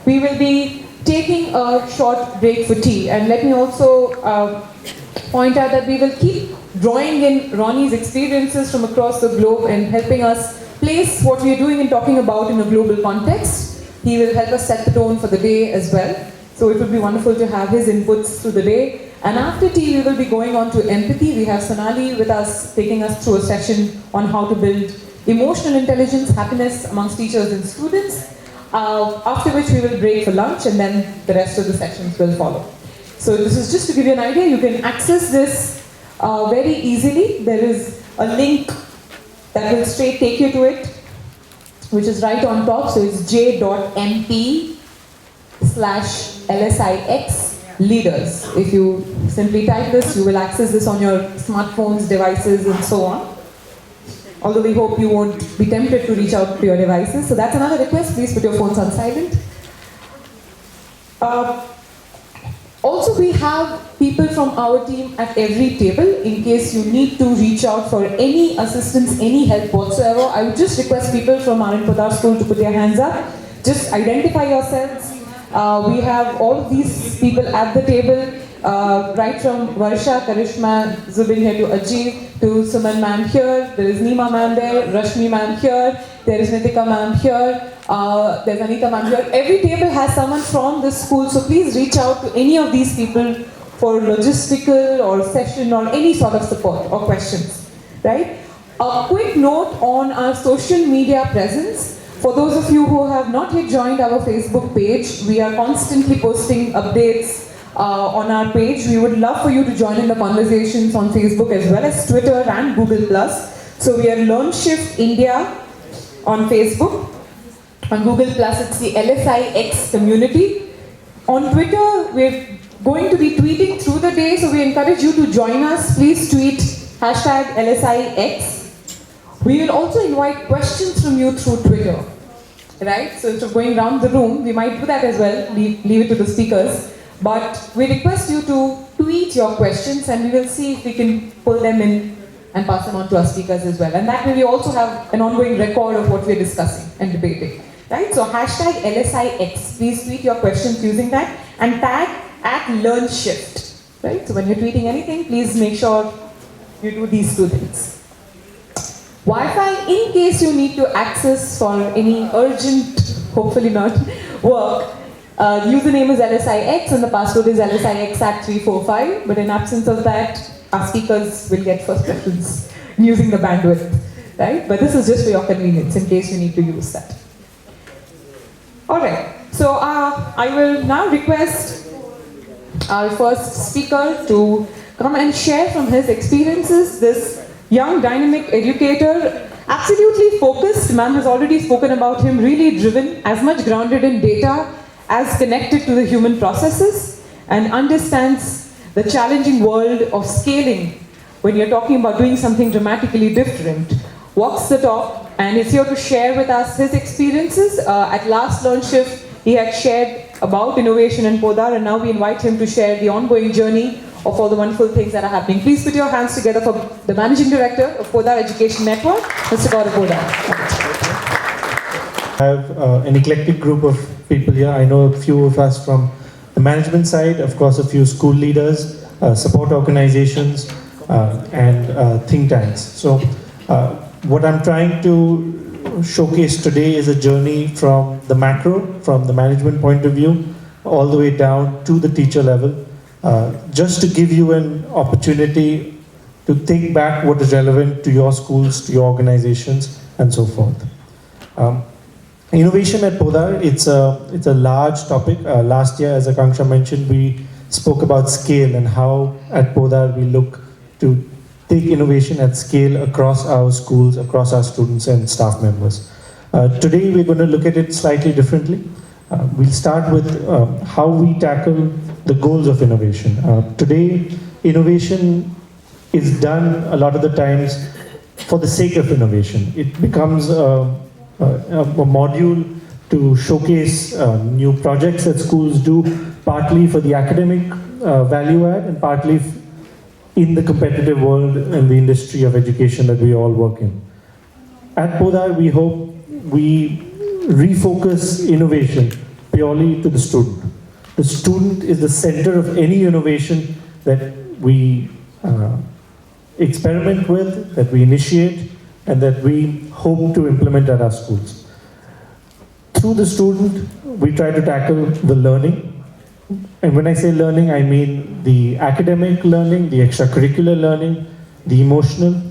we will be taking a short break for tea. And let me also point out that we will keep drawing in Ronnie's experiences from across the globe and helping us place what we are doing and talking about in a global context. He will help us set the tone for the day as well. So it would be wonderful to have his inputs through the day. And after tea, we will be going on to empathy. We have Sonali with us, taking us through a session on how to build emotional intelligence, happiness amongst teachers and students. After which we will break for lunch, and then the rest of the sessions will follow. So this is just to give you an idea. You can access this very easily. There is a link that will straight take you to it, which is right on top. So it's j.mp/LSIX leaders. If you simply type this, you will access this on your smartphones, devices, and so on. Although we hope you won't be tempted to reach out to your devices. So that's another request. Please put your phones on silent. Also, we have people from our team at every table in case you need to reach out for any assistance, any help whatsoever. I would just request people from our Podar school to put their hands up. Just identify yourselves. We have all of these people at the table, right from Varsha, Karishma, Zubin here to Ajit, to Suman ma'am here, there is Neema ma'am there, Rashmi ma'am here, there is Nitika ma'am here, there's Anita ma'am here. Every table has someone from this school, so please reach out to any of these people for logistical or session or any sort of support or questions, right? A quick note on our social media presence. For those of you who have not yet joined our Facebook page, we are constantly posting updates on our page. We would love for you to join in the conversations on Facebook as well as Twitter and Google+. So we are LearnShift India on Facebook. On Google+, it's the LSIX community. On Twitter, we're going to be tweeting through the day, so we encourage you to join us. Please tweet #LSIX. We will also invite questions from you through Twitter, right? So instead of going around the room, we might do that as well, leave it to the speakers. But we request you to tweet your questions, and we will see if we can pull them in and pass them on to our speakers as well. And that way we also have an ongoing record of what we're discussing and debating, right? So #LSIX, please tweet your questions using that, and tag @LearnShift, right? So when you're tweeting anything, please make sure you do these two things. Wi-Fi, in case you need to access for any urgent, hopefully not, work. Username is LSIX and the password is LSIX@345. But in absence of that, our speakers will get first preference using the bandwidth, right? But this is just for your convenience in case you need to use that. All right. So I will now request our first speaker to come and share from his experiences. This young, dynamic educator, absolutely focused. Ma'am has already spoken about him, really driven, as much grounded in data as connected to the human processes, and understands the challenging world of scaling when you're talking about doing something dramatically different. Walks the talk, and is here to share with us his experiences. At last LearnShift, he had shared about innovation in Podar, and now we invite him to share the ongoing journey of all the wonderful things that are happening. Please put your hands together for the Managing Director of Podar Education Network, Mr. Gaurav Podar. I have an eclectic group of people here. I know a few of us from the management side, of course a few school leaders, support organizations, and think tanks. So what I'm trying to showcase today is a journey from the macro, from the management point of view, all the way down to the teacher level, just to give you an opportunity to think back what is relevant to your schools, to your organizations, and so forth. Innovation at Podar, it's a large topic. Last year, as Akanksha mentioned, we spoke about scale and how at Podar we look to take innovation at scale across our schools, across our students and staff members. Today, we're going to look at it slightly differently. We'll start with how we tackle the goals of innovation. Today, innovation is done a lot of the times for the sake of innovation. It becomes a module to showcase new projects that schools do, partly for the academic value add and partly in the competitive world and the industry of education that we all work in. At Podar, we hope we refocus innovation purely to the student. The student is the center of any innovation that we experiment with, that we initiate, and that we hope to implement at our schools. Through the student, we try to tackle the learning. And when I say learning, I mean the academic learning, the extracurricular learning, the emotional,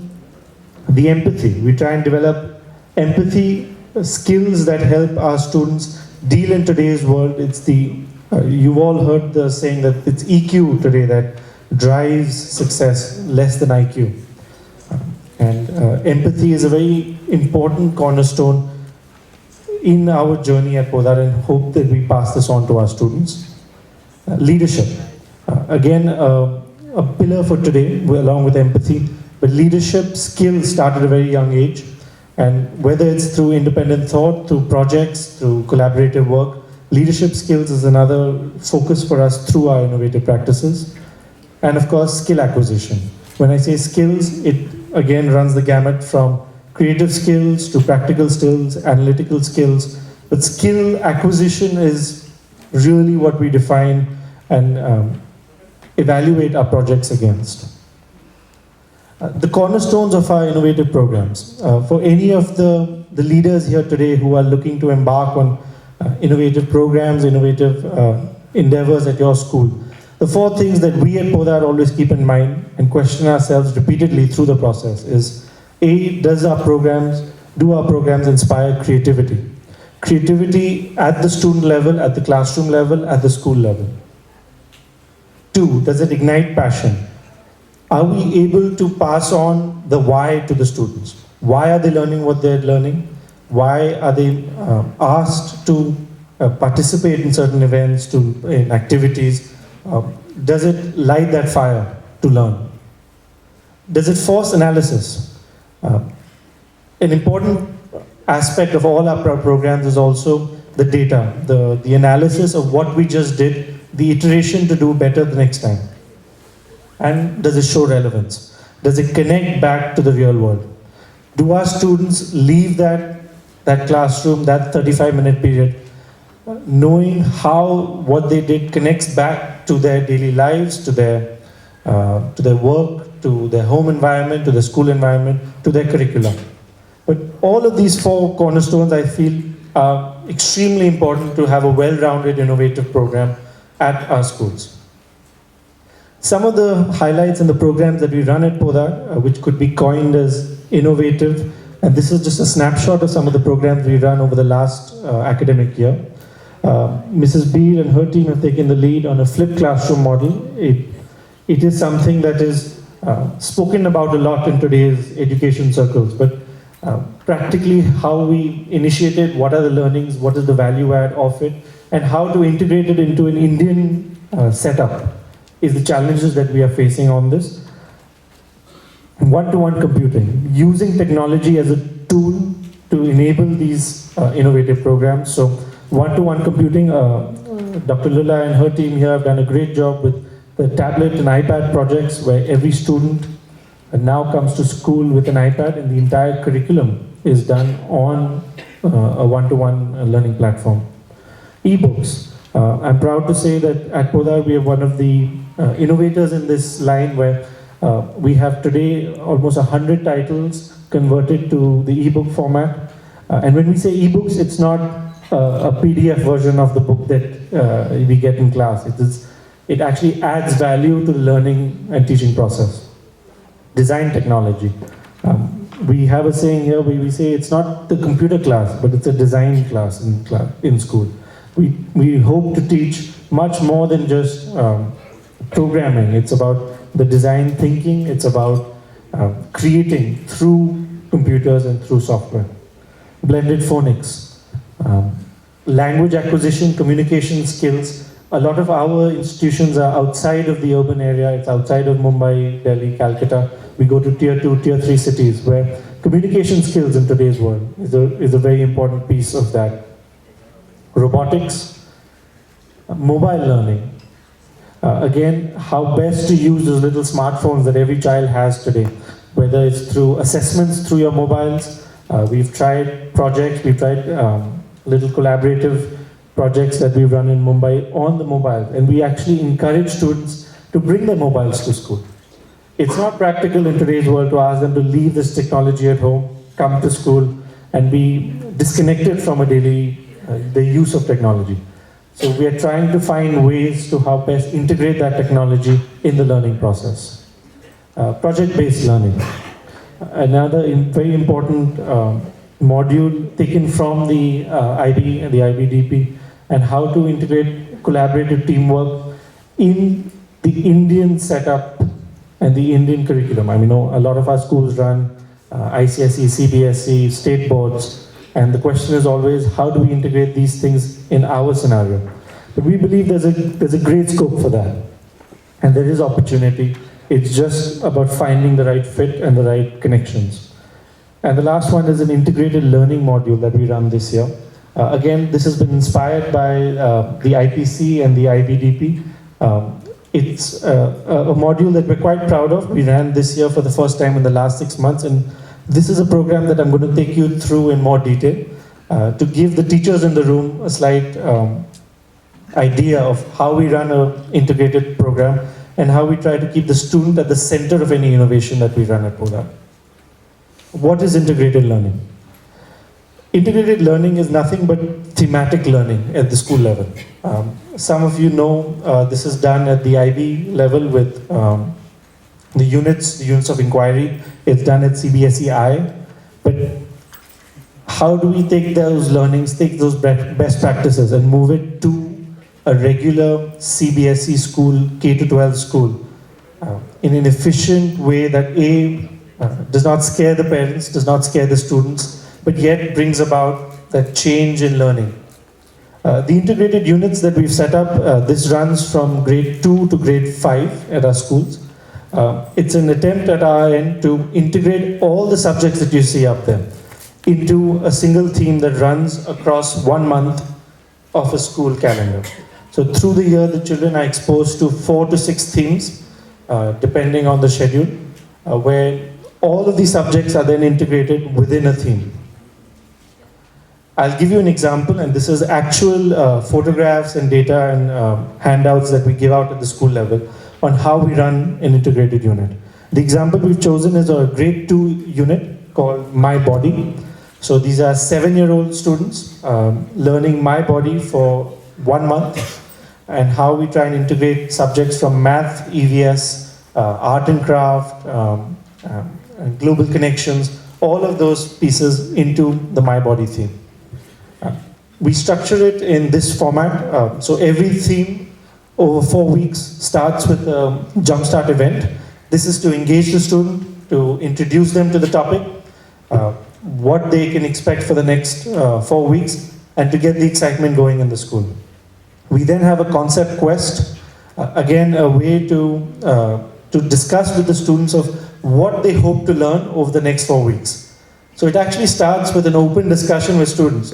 the empathy. We try and develop empathy skills that help our students deal in today's world. It's the, you've all heard the saying that it's EQ today that drives success less than IQ. And empathy is a very important cornerstone in our journey at Podar, and hope that we pass this on to our students. Leadership. Again, a pillar for today, along with empathy, but leadership skills start at a very young age. And whether it's through independent thought, through projects, through collaborative work, leadership skills is another focus for us through our innovative practices. And of course, skill acquisition. When I say skills, it again runs the gamut from creative skills to practical skills, analytical skills. But skill acquisition is really what we define and evaluate our projects against. The cornerstones of our innovative programs. For any of the leaders here today who are looking to embark on innovative programs, innovative endeavors at your school, the four things that we at Podar always keep in mind and question ourselves repeatedly through the process is, A, do our programs inspire creativity? Creativity at the student level, at the classroom level, at the school level. 2, does it ignite passion? Are we able to pass on the why to the students? Why are they learning what they're learning? Why are they asked to participate in certain events, in activities? Does it light that fire to learn? Does it force analysis? An important aspect of all our programs is also the data, the analysis of what we just did, the iteration to do better the next time. And does it show relevance? Does it connect back to the real world? Do our students leave that classroom, that 35-minute period, knowing how what they did connects back to their daily lives, to their work, to their home environment, to their school environment, to their curriculum? But all of these four cornerstones, I feel, are extremely important to have a well-rounded, innovative program at our schools. Some of the highlights in the programs that we run at Podar, which could be coined as innovative, and this is just a snapshot of some of the programs we run over the last academic year. Mrs. Beer and her team have taken the lead on a flipped classroom model. It is something that is spoken about a lot in today's education circles, but practically how we initiated, what are the learnings, what is the value add of it, and how to integrate it into an Indian setup is the challenges that we are facing on this. One-to-one computing, using technology as a tool to enable these innovative programs. So one-to-one computing, Dr. Lula and her team here have done a great job with the tablet and iPad projects where every student now comes to school with an iPad and the entire curriculum is done on a one-to-one learning platform. E-books. I'm proud to say that at Podar we are one of the innovators in this line where we have today almost 100 titles converted to the e-book format. And when we say e-books, it's not a PDF version of the book that we get in class. It actually adds value to the learning and teaching process. Design technology. We have a saying here where we say it's not the computer class, but it's a design class in school. We hope to teach much more than just programming. It's about the design thinking. It's about creating through computers and through software. Blended phonics. Language acquisition, communication skills. A lot of our institutions are outside of the urban area. It's outside of Mumbai, Delhi, Calcutta. We go to tier 2, tier 3 cities where communication skills in today's world is a very important piece of that. Robotics, mobile learning. Again, how best to use those little smartphones that every child has today, whether it's through assessments through your mobiles. We've tried projects, we've tried little collaborative projects that we run in Mumbai on the mobile, and we actually encourage students to bring their mobiles to school. It's not practical in today's world to ask them to leave this technology at home, come to school, and be disconnected from a daily the use of technology. So we are trying to find ways to how best integrate that technology in the learning process. Project-based learning. Another very important module taken from the IB and the IBDP, and how to integrate collaborative teamwork in the Indian setup and the Indian curriculum. I mean, a lot of our schools run ICSE, CBSE, state boards, and the question is always, how do we integrate these things in our scenario? But we believe there's a great scope for that, and there is opportunity. It's just about finding the right fit and the right connections. And the last one is an integrated learning module that we run this year. Again, this has been inspired by the IPC and the IBDP. It's a module that we're quite proud of. We ran this year for the first time in the last 6 months, and this is a program that I'm going to take you through in more detail to give the teachers in the room a slight idea of how we run an integrated program and how we try to keep the student at the center of any innovation that we run at Podar. What is integrated learning? Integrated learning is nothing but thematic learning at the school level. Some of you know this is done at the IB level with the units of inquiry. It's done at CBSE-I. But how do we take those learnings, take those best practices and move it to a regular CBSE school, K-12 school, in an efficient way that does not scare the parents, does not scare the students, but yet brings about that change in learning. The integrated units that we've set up, this runs from grade 2 to grade 5 at our schools. It's an attempt at our end to integrate all the subjects that you see up there into a single theme that runs across 1 month of a school calendar. So through the year, the children are exposed to 4 to 6 themes, depending on the schedule, where all of these subjects are then integrated within a theme. I'll give you an example, and this is actual photographs and data and handouts that we give out at the school level on how we run an integrated unit. The example we've chosen is a grade 2 unit called My Body. So these are 7-year-old students learning My Body for 1 month, and how we try and integrate subjects from math, EVS, art and craft, global connections, all of those pieces into the My Body theme. We structure it in this format. So every theme over 4 weeks starts with a jumpstart event. This is to engage the student, to introduce them to the topic, what they can expect for the next 4 weeks, and to get the excitement going in the school. We then have a concept quest, again a way to discuss with the students of what they hope to learn over the next 4 weeks. So it actually starts with an open discussion with students.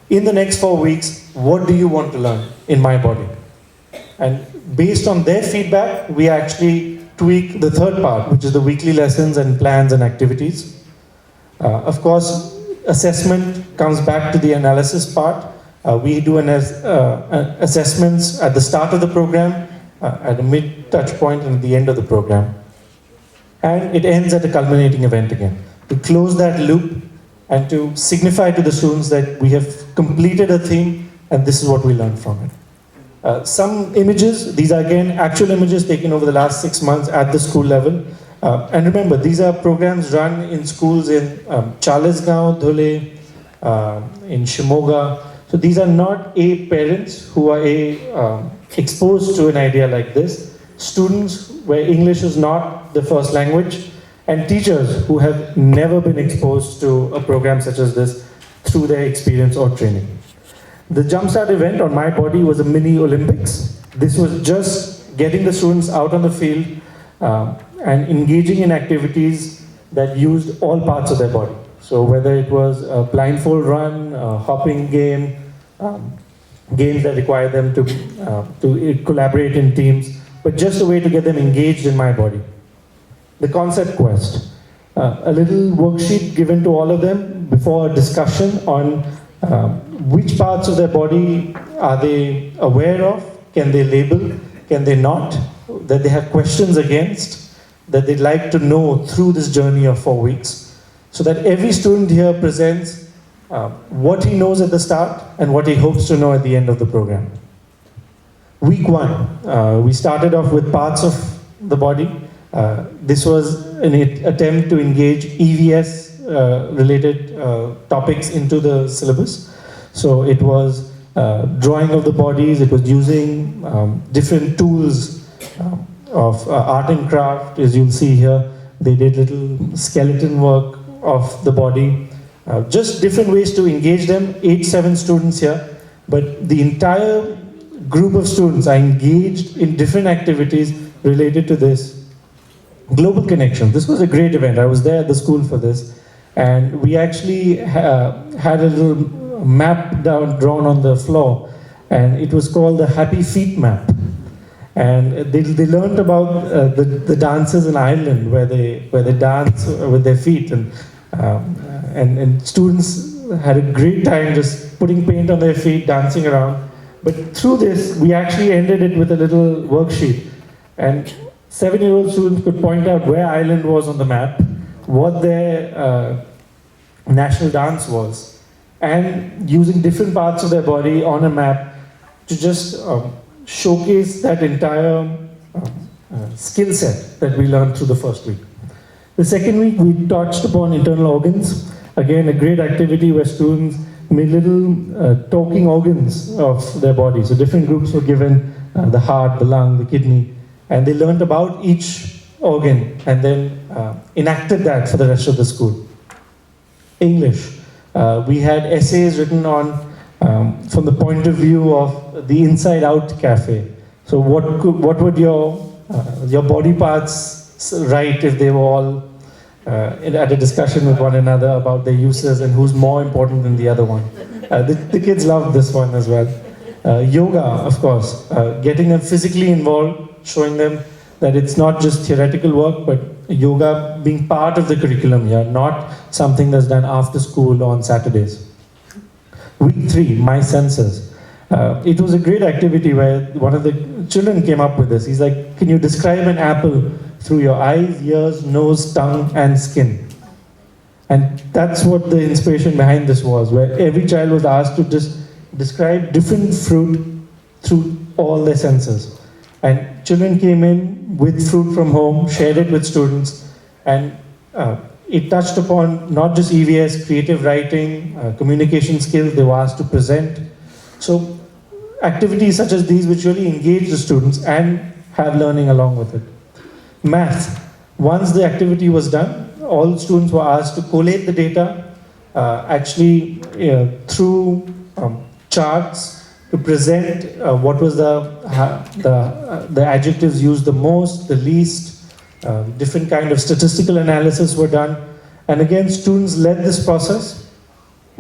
In the next 4 weeks, what do you want to learn in My Body? And based on their feedback, we actually tweak the third part, which is the weekly lessons and plans and activities. Of course, assessment comes back to the analysis part. We do assessments at the start of the program, at a mid-touch point, and at the end of the program. And it ends at a culminating event again, to close that loop and to signify to the students that we have completed a theme and this is what we learned from it. Some images, these are again actual images taken over the last 6 months at the school level. And remember, these are programs run in schools in Charlesgaon, Dhule, in Shimoga. So these are not parents who are exposed to an idea like this, students where English is not the first language, and teachers who have never been exposed to a program such as this through their experience or training. The Jumpstart event on My Body was a mini Olympics. This was just getting the students out on the field and engaging in activities that used all parts of their body. So whether it was a blindfold run, a hopping game, games that require them to collaborate in teams, but just a way to get them engaged in My Body. The concept quest, a little worksheet given to all of them before a discussion on which parts of their body are they aware of? Can they label? Can they not? That they have questions against, that they'd like to know through this journey of 4 weeks, so that every student here presents what he knows at the start and what he hopes to know at the end of the program. Week 1, we started off with parts of the body. This was an attempt to engage EVS related topics into the syllabus. So it was drawing of the bodies, it was using different tools of art and craft, as you'll see here. They did little skeleton work of the body, just different ways to engage them. 7 students here, but the entire group of students are engaged in different activities related to this. Global connection. This was a great event. I was there at the school for this, and we actually had a little map drawn on the floor, and it was called the Happy Feet Map. And they learned about the dances in Ireland where they dance with their feet, and students had a great time just putting paint on their feet, dancing around. But through this, we actually ended it with a little worksheet, and 7-year-old students could point out where Ireland was on the map, what their national dance was, and using different parts of their body on a map to just showcase that entire skill set that we learned through the first week. The second week, we touched upon internal organs. Again, a great activity where students made little talking organs of their body. So different groups were given the heart, the lung, the kidney, and they learned about each organ and then enacted that for the rest of the school. English. We had essays written on from the point of view of the Inside Out Cafe. So what would your body parts write if they were all at a discussion with one another about their uses and who's more important than the other one? The kids loved this one as well. Yoga, of course, getting them physically involved, showing them that it's not just theoretical work, but yoga being part of the curriculum here, not something that's done after school or on Saturdays. Week 3, My Senses. It was a great activity where one of the children came up with this. He's like, can you describe an apple through your eyes, ears, nose, tongue, and skin? And that's what the inspiration behind this was, where every child was asked to just describe different fruit through all their senses. And children came in with fruit from home, shared it with students, and it touched upon not just EVS, creative writing, communication skills. They were asked to present. So activities such as these which really engage the students and have learning along with it. Math. Once the activity was done, all students were asked to collate the data, actually through charts, to present what was the adjectives used the most, the least. Different kind of statistical analysis were done, and again students led this process,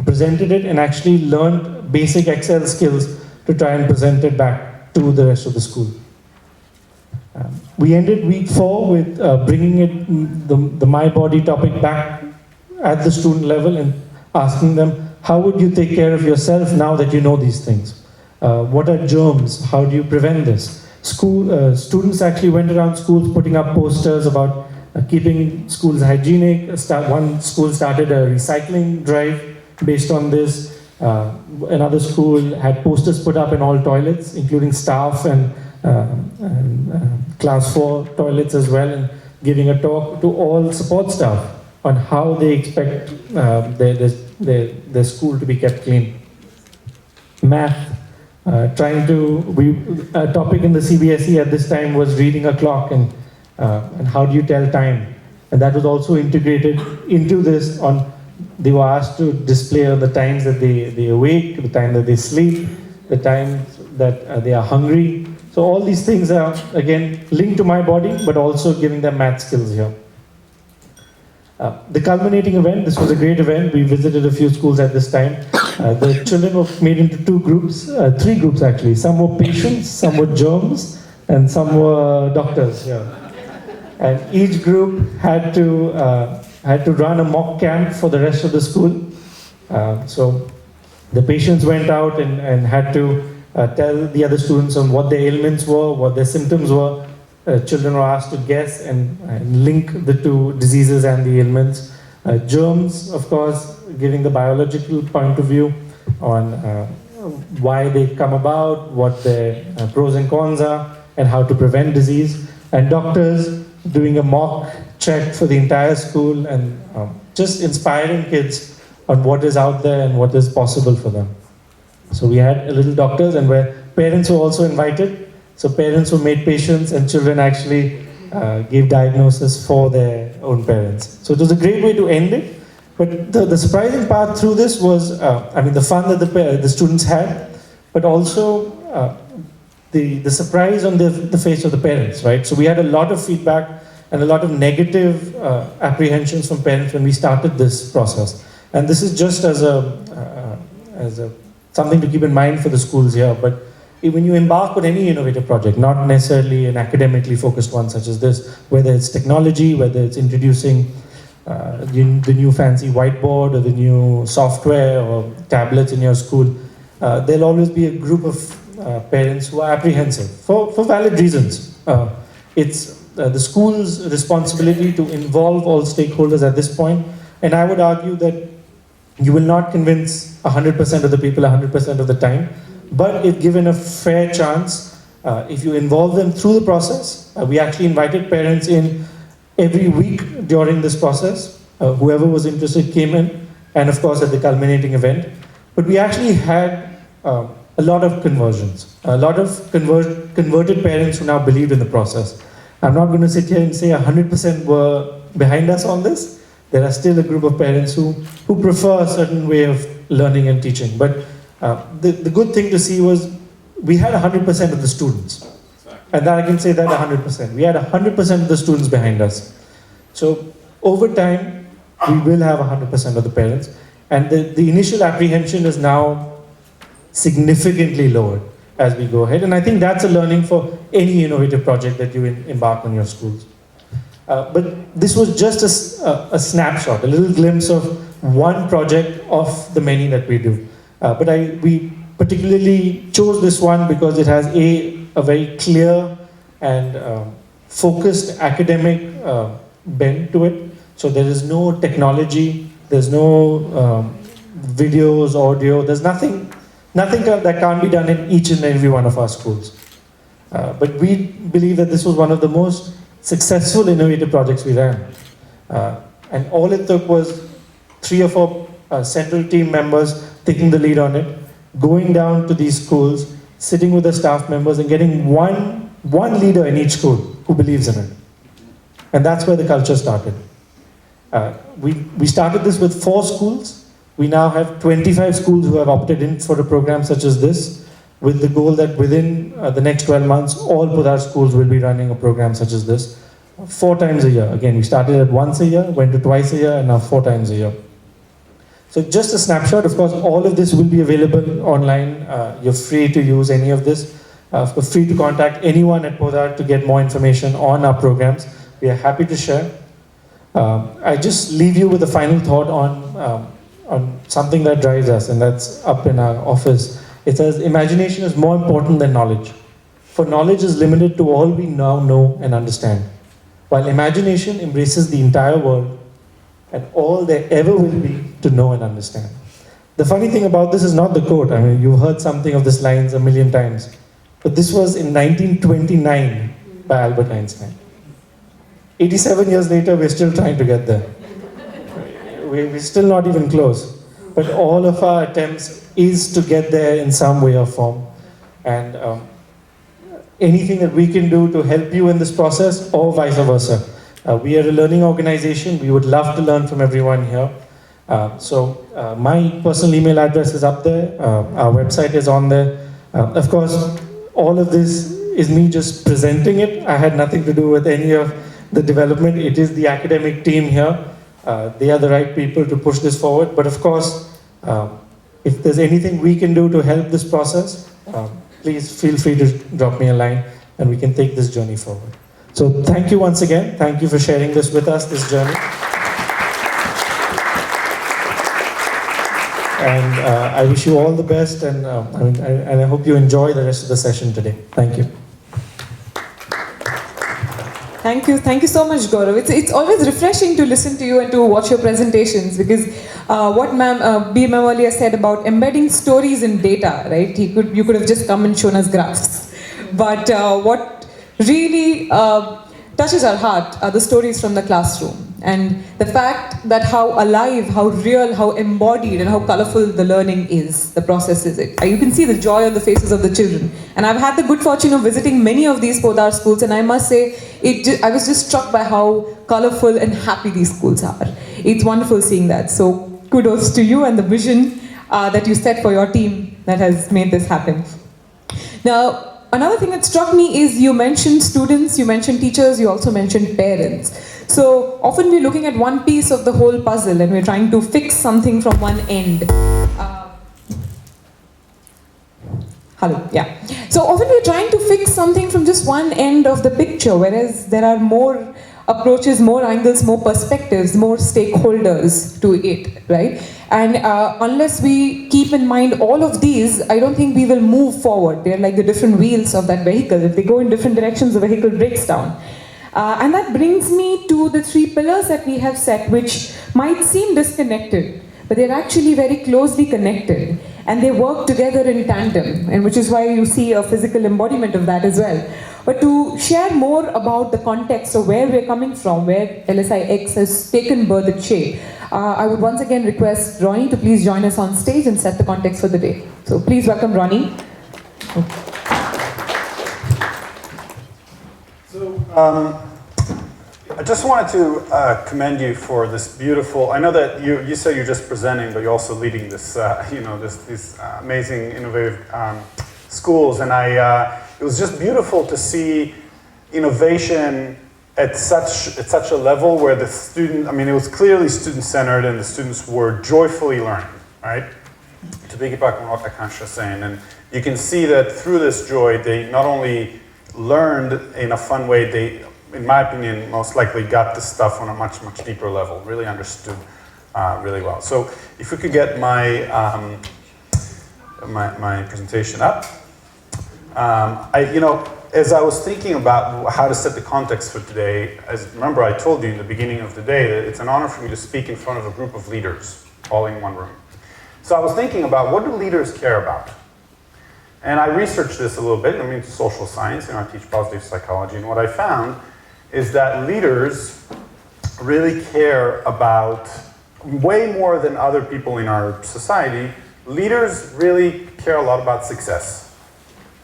presented it, and actually learned basic Excel skills to try and present it back to the rest of the school. We ended week 4 with bringing it the My Body topic back at the student level and asking them, how would you take care of yourself now that you know these things? What are germs? How do you prevent this? Students actually went around schools putting up posters about keeping schools hygienic. One school started a recycling drive based on this. Another school had posters put up in all toilets, including staff and class 4 toilets as well, and giving a talk to all support staff on how they expect their school to be kept clean. Math. A topic in the CBSE at this time was reading a clock and how do you tell time, and that was also integrated into this. They were asked to display on the times that they awake, the time that they sleep, the times that they are hungry. So all these things are again linked to My Body, but also giving them math skills here. The culminating event, this was a great event. We visited a few schools at this time. The children were made into 2 groups, 3 groups actually. Some were patients, some were germs, and some were doctors. Yeah. And each group had to run a mock camp for the rest of the school. So the patients went out and had to tell the other students on what their ailments were, what their symptoms were. Children were asked to guess and link the two diseases and the ailments. Germs, of course, giving the biological point of view on why they come about, what their pros and cons are, and how to prevent disease. And doctors doing a mock check for the entire school and just inspiring kids on what is out there and what is possible for them. So we had a little doctors, and where parents were also invited. So parents who made patients, and children actually gave diagnosis for their own parents. So it was a great way to end it. But the surprising part through this was, the fun that the students had, but also the surprise on the face of the parents, right? So we had a lot of feedback and a lot of negative apprehensions from parents when we started this process. And this is just as something to keep in mind for the schools here. But when you embark on any innovative project, not necessarily an academically focused one such as this, whether it's technology, whether it's introducing the new fancy whiteboard or the new software or tablets in your school, there'll always be a group of parents who are apprehensive for valid reasons. It's the school's responsibility to involve all stakeholders at this point, and I would argue that you will not convince 100% of the people 100% of the time, but if given a fair chance, if you involve them through the process, we actually invited parents in every week during this process. Whoever was interested came in, and of course at the culminating event. But we actually had a lot of conversions, a lot of converted parents who now believed in the process. I'm not going to sit here and say 100% were behind us on this. There are still a group of parents who prefer a certain way of learning and teaching. But the good thing to see was we had 100% of the students. And that I can say that 100%. We had 100% of the students behind us. So over time, we will have 100% of the parents. And the initial apprehension is now significantly lowered as we go ahead. And I think that's a learning for any innovative project that you embark on your schools. But this was just a snapshot, a little glimpse of one project of the many that we do. But we particularly chose this one because it has a very clear and focused academic bent to it. So there is no technology, there's no videos, audio, there's nothing that can't be done in each and every one of our schools. But we believe that this was one of the most successful innovative projects we ran. And all it took was 3 or 4 central team members taking the lead on it, going down to these schools, sitting with the staff members and getting one leader in each school who believes in it. And that's where the culture started. We started this with 4 schools. We now have 25 schools who have opted in for a program such as this, with the goal that within the next 12 months, all Podar schools will be running a program such as this 4 times a year. Again, we started at once a year, went to twice a year, and now 4 times a year. So just a snapshot. Of course, all of this will be available online. You're free to use any of this. Feel free to contact anyone at Podar to get more information on our programs. We are happy to share. I just leave you with a final thought on something that drives us, and that's up in our office. It says, imagination is more important than knowledge. For knowledge is limited to all we now know and understand, while imagination embraces the entire world and all there ever will be to know and understand. The funny thing about this is not the quote. I mean, you've heard something of this lines a million times. But this was in 1929 by Albert Einstein. 87 years later, we're still trying to get there. We're still not even close. But all of our attempts is to get there in some way or form. And anything that we can do to help you in this process, or vice versa. We are a learning organization. We would love to learn from everyone here. So my personal email address is up there. Our website is on there. Of course, all of this is me just presenting it. I had nothing to do with any of the development. It is the academic team here. They are the right people to push this forward. But of course, if there's anything we can do to help this process, please feel free to drop me a line and we can take this journey forward. So thank you once again. Thank you for sharing this with us, this journey. And I wish you all the best, and I hope you enjoy the rest of the session today. Thank you. Thank you so much, Gaurav. It's always refreshing to listen to you and to watch your presentations, because what B. Ma'am earlier said about embedding stories in data, right? You could have just come and shown us graphs. But what really touches our heart are the stories from the classroom. And the fact that how alive, how real, how embodied, and how colorful the learning is, the process is it. You can see the joy on the faces of the children. And I've had the good fortune of visiting many of these Podar schools, and I must say, I was just struck by how colorful and happy these schools are. It's wonderful seeing that. So kudos to you and the vision that you set for your team that has made this happen. Now, another thing that struck me is you mentioned students, you mentioned teachers, you also mentioned parents. So often we're looking at one piece of the whole puzzle and we're trying to fix something from one end. Hello, yeah. So often we're trying to fix something from just one end of the picture, whereas there are more approaches, more angles, more perspectives, more stakeholders to it, right? And unless we keep in mind all of these, I don't think we will move forward. They're like the different wheels of that vehicle. If they go in different directions, the vehicle breaks down. And that brings me to the 3 pillars that we have set, which might seem disconnected, but they're actually very closely connected. And they work together in tandem, and which is why you see a physical embodiment of that as well. But to share more about the context of where we're coming from, where LSIX has taken birth and shape, I would once again request Ronnie to please join us on stage and set the context for the day. So please welcome Ronnie. I just wanted to commend you for this beautiful. I know that you say you're just presenting, but you're also leading this, these amazing, innovative schools, and it was just beautiful to see innovation at such a level where the student. I mean, it was clearly student-centered, and the students were joyfully learning, right? To piggyback on what Akanksha was saying, and you can see that through this joy, they not only learned in a fun way, they, in my opinion, most likely got this stuff on a much deeper level, really understood really well. So if we could get my my presentation up. As I was thinking about how to set the context for today, remember I told you in the beginning of the day that it's an honor for me to speak in front of a group of leaders, all in one room. So I was thinking about, what do leaders care about? And I researched this a little bit. I mean, it's social science, I teach positive psychology, and what I found is that leaders really care about, way more than other people in our society, leaders really care a lot about success,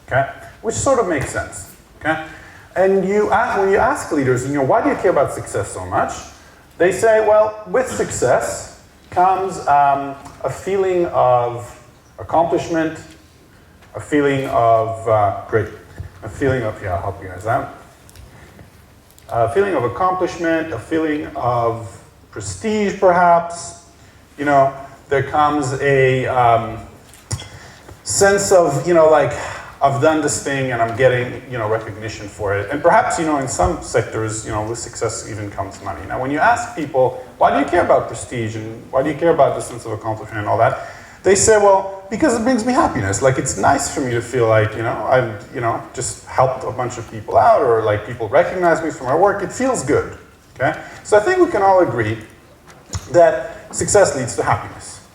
okay? Which sort of makes sense, okay? And when you ask leaders, why do you care about success so much? They say, well, with success comes a feeling of accomplishment, a feeling of, I'll help you guys out. A feeling of accomplishment, a feeling of prestige, perhaps. There comes a sense of, I've done this thing and I'm getting, recognition for it. And perhaps, in some sectors, with success even comes money. Now, when you ask people, why do you care about prestige and why do you care about the sense of accomplishment and all that? They say, well, because it brings me happiness. Like, it's nice for me to feel like, I've, just helped a bunch of people out, or like people recognize me for my work. It feels good, okay? So I think we can all agree that success leads to happiness.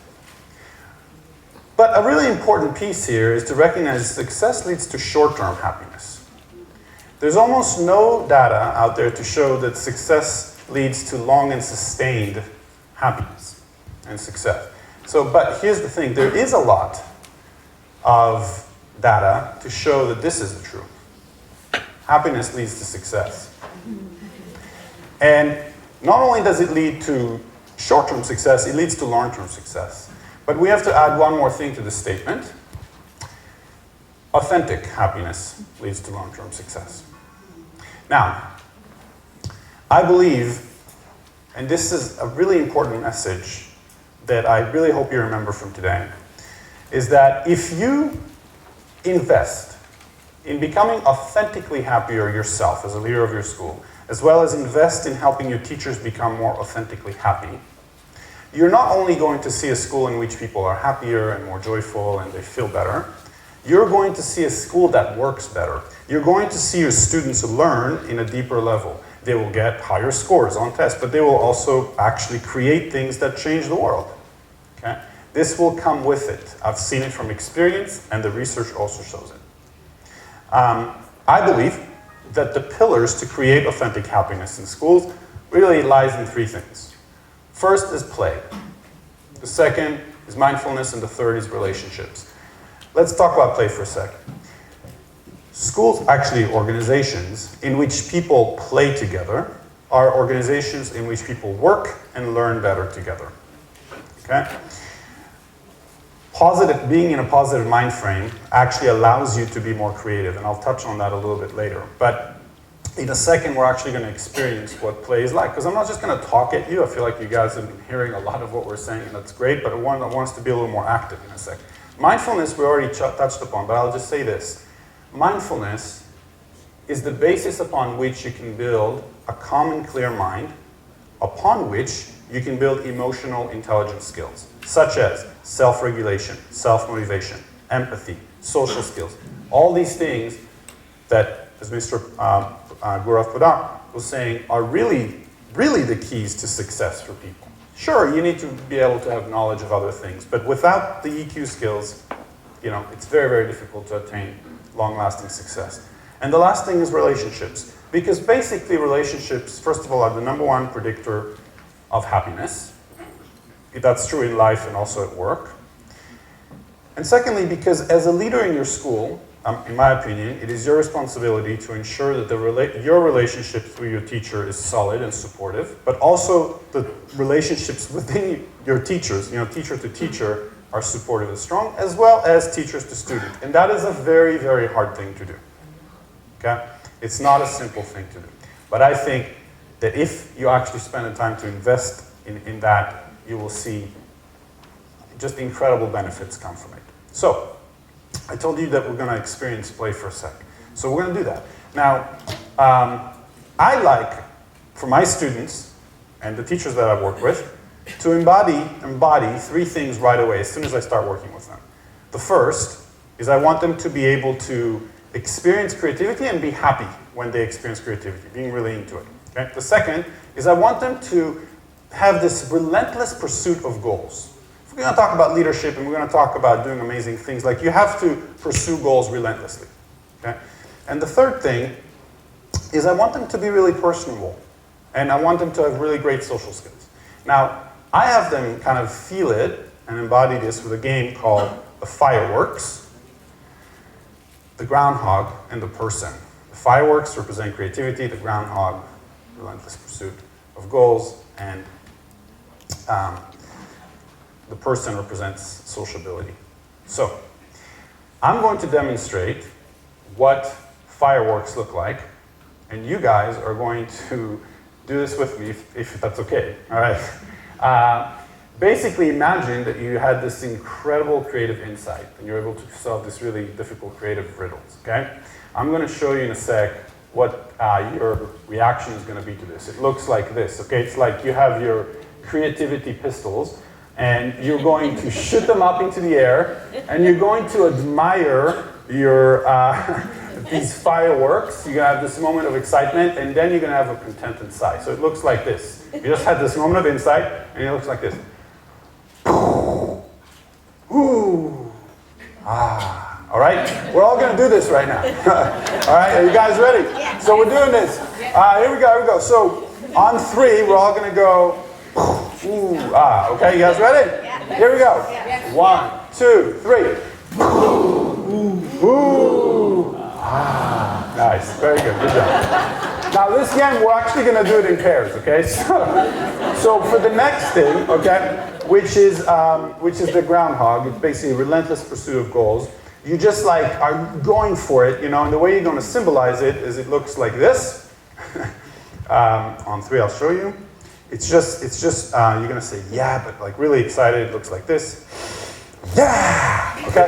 But a really important piece here is to recognize success leads to short-term happiness. There's almost no data out there to show that success leads to long and sustained happiness and success. But here's the thing, there is a lot of data to show that this is the truth. Happiness leads to success. And not only does it lead to short-term success, it leads to long-term success. But we have to add one more thing to this statement. Authentic happiness leads to long-term success. Now, I believe, and this is a really important message that I really hope you remember from today, is that if you invest in becoming authentically happier yourself as a leader of your school, as well as invest in helping your teachers become more authentically happy, you're not only going to see a school in which people are happier and more joyful and they feel better, you're going to see a school that works better. You're going to see your students learn in a deeper level. They will get higher scores on tests, but they will also actually create things that change the world. Okay? This will come with it. I've seen it from experience, and the research also shows it. I believe that the pillars to create authentic happiness in schools really lies in three things. First is play. The second is mindfulness, and the third is relationships. Let's talk about play for a second. Schools, actually organizations, in which people play together are organizations in which people work and learn better together. Okay? Being in a positive mind frame actually allows you to be more creative, and I'll touch on that a little bit later. But in a second, we're actually going to experience what play is like, because I'm not just going to talk at you. I feel like you guys have been hearing a lot of what we're saying, and that's great, but I want us to be a little more active in a second. Mindfulness, we already touched upon, but I'll just say this. Mindfulness is the basis upon which you can build a calm and clear mind, upon which you can build emotional intelligence skills, such as self-regulation, self-motivation, empathy, social skills. All these things that, as Mr. Gaurav Podar was saying, are really, really the keys to success for people. Sure, you need to be able to have knowledge of other things, but without the EQ skills, it's very, very difficult to attain long-lasting success. And the last thing is relationships, because basically relationships, first of all, are the number one predictor of happiness. That's true in life and also at work. And secondly, because as a leader in your school, in my opinion, it is your responsibility to ensure that your relationship with your teacher is solid and supportive, but also the relationships within your teachers, teacher to teacher, are supportive and strong, as well as teachers to student. And that is a very, very hard thing to do. Okay? It's not a simple thing to do. But I think that if you actually spend the time to invest in that, you will see just incredible benefits come from it. So, I told you that we're going to experience play for a sec. So we're going to do that. Now, I like, for my students and the teachers that I work with, to embody three things right away as soon as I start working with them. The first is I want them to be able to experience creativity and be happy when they experience creativity, being really into it. Okay? The second is I want them to have this relentless pursuit of goals. If we're going to talk about leadership and we're going to talk about doing amazing things, like you have to pursue goals relentlessly. Okay? And the third thing is I want them to be really personable, and I want them to have really great social skills. Now, I have them kind of feel it and embody this with a game called the fireworks, the groundhog, and the person. The fireworks represent creativity, the groundhog, relentless pursuit of goals, and the person represents sociability. So, I'm going to demonstrate what fireworks look like, and you guys are going to do this with me if that's okay, all right? Basically, imagine that you had this incredible creative insight and you're able to solve this really difficult creative riddles, okay? I'm going to show you in a sec what your reaction is going to be to this. It looks like this, okay? It's like you have your creativity pistols and you're going to shoot them up into the air and you're going to admire your these fireworks. You're going to have this moment of excitement, and then you're going to have a contented sigh. So it looks like this. You just had this moment of insight, and it looks like this. Ooh. Ah. All right? We're all going to do this right now. All right? Are you guys ready? Yeah. So we're doing this. Here we go. So on three, we're all going to go. Ooh. Ah. Okay, you guys ready? Yeah. Here we go. Yeah. 1, 2, 3. Ooh. Ooh. Ah, nice, very good job. Now this game, we're actually going to do it in pairs, okay? So for the next thing, okay, which is the groundhog, it's basically a relentless pursuit of goals. You just are going for it, and the way you're going to symbolize it is it looks like this. On three, I'll show you. It's just you're going to say yeah, but really excited. It looks like this. Yeah! Okay?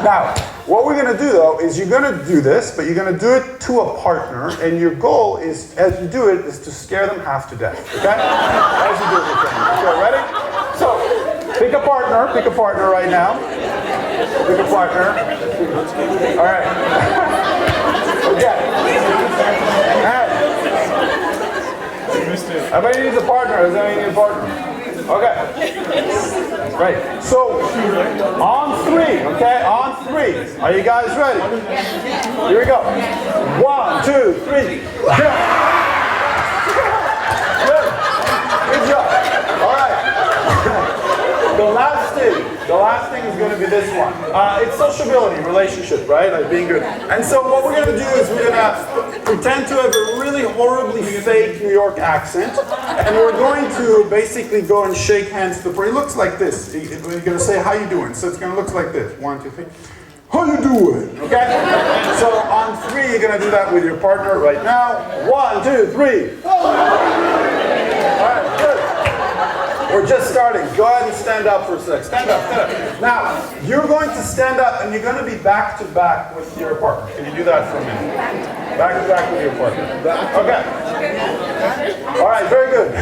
Now, what we're going to do, though, is you're going to do this, but you're going to do it to a partner, and your goal is, as you do it, is to scare them half to death. Okay? As you do it with them. Okay, ready? Pick a partner right now. Pick a partner. All right. Okay. Everybody needs a partner. Does anybody need a partner? Okay. Right. So, on three, okay? On three. Are you guys ready? Here we go. 1, 2, 3. Good job. All right. The last thing is going to be this one. It's sociability, relationship, right? Like being good. And so what we're going to do is we're going to pretend to have a really horribly fake New York accent, and we're going to basically go and shake hands to the person. It looks like this. You're going to say, how you doing? So it's going to look like this. 1, 2, 3. How you doing? Okay? So on three, you're going to do that with your partner right now. 1, 2, 3. All right, good. We're just starting. Go ahead and stand up for a sec. Stand up, stand up. Now, you're going to stand up and you're going to be back to back with your partner. Can you do that for a minute? Back to back with your partner. Okay. All right, very good.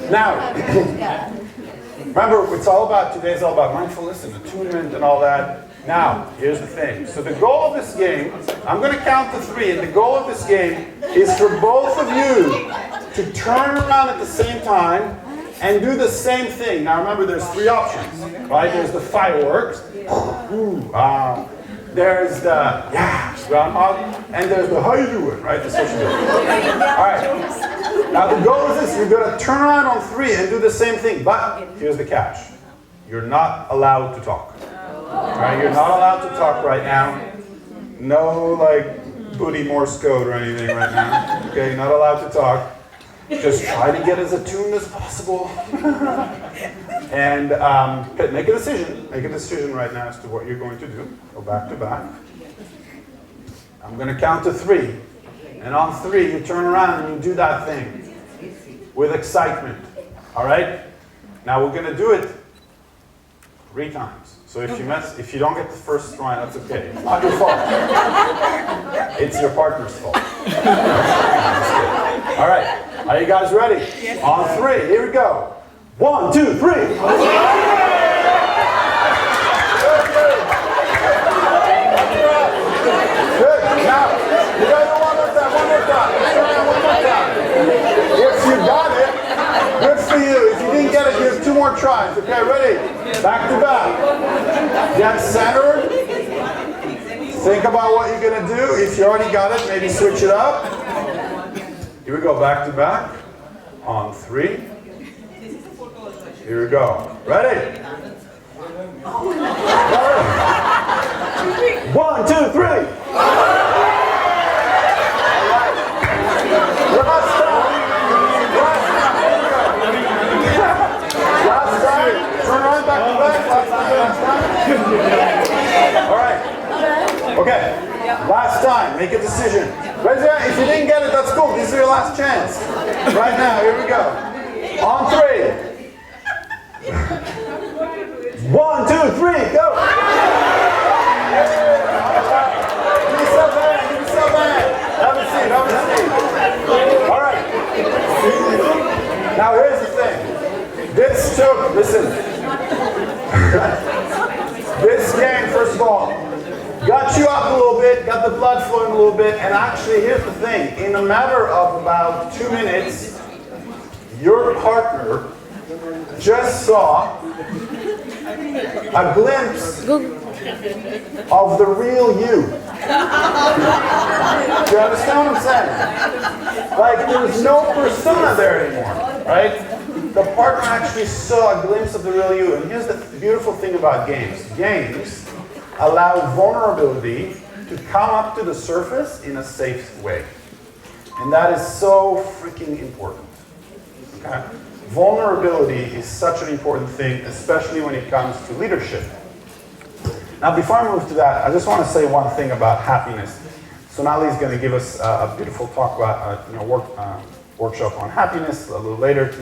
Now, remember, today's all about mindfulness and attunement and all that. Now, here's the thing. So the goal of this game, I'm going to count to 3, and the goal of this game is for both of you to turn around at the same time and do the same thing. Now remember, there's 3 options, right? There's the fireworks, there's the groundhog, and there's the how you doing, right? The social doing. All right. Now the goal is this: you're going to turn around on 3 and do the same thing. But here's the catch: you're not allowed to talk. All right? You're not allowed to talk right now. No like booty Morse code or anything right now. Okay, you're not allowed to talk. Just try to get as attuned as possible. And make a decision. Make a decision right now as to what you're going to do. Go back to back. I'm going to count to 3. And on 3, you turn around and you do that thing with excitement. All right? Now we're going to do it 3 times. So if you don't get the first try, that's okay. It's not your fault. It's your partner's fault. All right. Are you guys ready? Yes. On 3, here we go. 1, 2, 3. Good, good. Good. Now, you guys do one more time. One more time. If you got it, good for you. If you didn't get it, you have 2 more tries. Okay, ready? Back to back. Get centered. Think about what you're going to do. If you already got it, maybe switch it up. Here we go, back to back, on 3. Here we go. Ready? 1, 2, 3. Last time. Turn around, back to back. Last time. All right. Okay. Last time. Make a decision. Raise your hand. If you didn't get it, that's cool. This is your last chance. Right now. Here we go. On 3. 1, 2, 3. Go. Give yourself a hand. Give yourself a hand. Have a seat. Have a seat. All right. Now here's the thing. This took. Listen. This game, first of all, got you up a little bit, got the blood flowing a little bit, and actually, here's the thing. In a matter of about 2 minutes, your partner just saw a glimpse of the real you. Do you understand what I'm saying? Like, there's no persona there anymore, right? The partner actually saw a glimpse of the real you. And here's the beautiful thing about games. Games allow vulnerability to come up to the surface in a safe way. And that is so freaking important. Okay? Vulnerability is such an important thing, especially when it comes to leadership. Now, before I move to that, I just want to say one thing about happiness. Sonali is going to give us a beautiful talk about workshop on happiness a little later.